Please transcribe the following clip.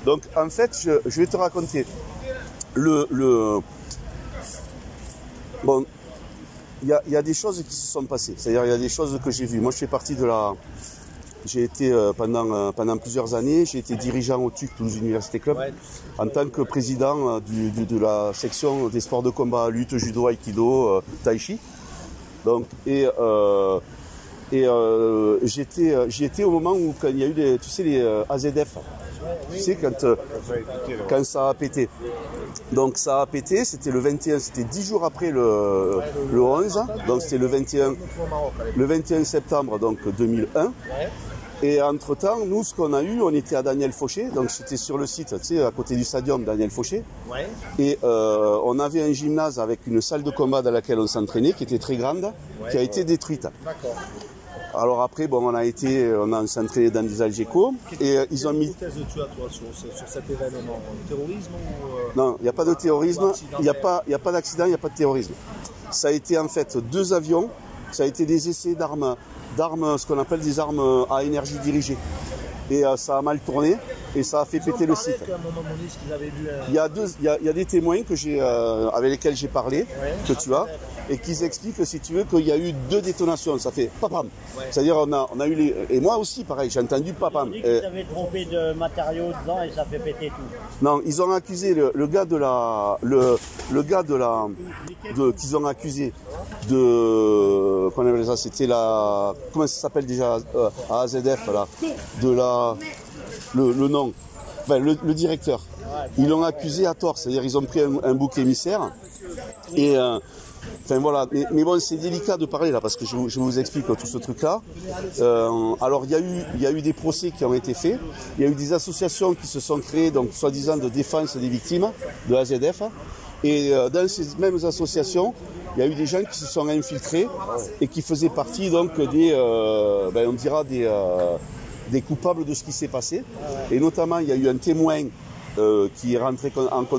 Donc en fait, je vais te raconter bon, il y a des choses qui se sont passées. C'est-à-dire il y a des choses que j'ai vues. Moi, je fais partie de la... J'ai été pendant plusieurs années, j'ai été dirigeant au TUC Toulouse Université Club en tant que président de la section des sports de combat, lutte, judo, aikido, tai chi. Donc, j'y étais au moment où il y a eu les AZF. Tu sais, quand ça a pété. Donc ça a pété, c'était le 21, c'était 10 jours après le 11, donc c'était le 21 septembre donc 2001. Et entre-temps, nous, ce qu'on a eu, on était à Daniel Fauché, donc c'était sur le site, tu sais, à côté du stadium Daniel Fauché. Et on avait un gymnase avec une salle de combat dans laquelle on s'entraînait, qui était très grande, qui a été détruite. Alors après, bon, on s'est entraîné dans des Algeco et ils ont mis... Quelle hypothèse tu as, toi, sur cet événement? Terrorisme ou... Non, il n'y a pas de terrorisme, il n'y a pas d'accident, il n'y a pas de terrorisme. Ça a été en fait 2 avions, ça a été des essais d'armes, ce qu'on appelle des armes à énergie dirigée. Et ça a mal tourné et ça a fait péter le site. Il y a des témoins avec lesquels j'ai parlé, que tu as, et qui expliquent, si tu veux, qu'il y a eu 2 détonations. Ça fait papam. C'est-à-dire on a eu les... Et moi aussi, pareil, j'ai entendu papam. Ils avaient trompé de matériaux dedans et ça fait péter tout. Non, ils ont accusé le gars de la... qu'ils ont accusé de... Qu'on appelle ça, c'était la... Comment ça s'appelle déjà AZF, là, de la... Le nom, enfin le directeur. Ils l'ont accusé à tort, c'est-à-dire ils ont pris un bouc émissaire. Et enfin voilà, mais bon, c'est délicat de parler là parce que je vous explique tout ce truc-là. Alors il y a eu des procès qui ont été faits, il y a eu des associations qui se sont créées, donc soi-disant de défense des victimes de AZF. Et dans ces mêmes associations, il y a eu des gens qui se sont infiltrés et qui faisaient partie donc on dira des coupables de ce qui s'est passé. Et notamment, il y a eu un témoin qui est rentré en contact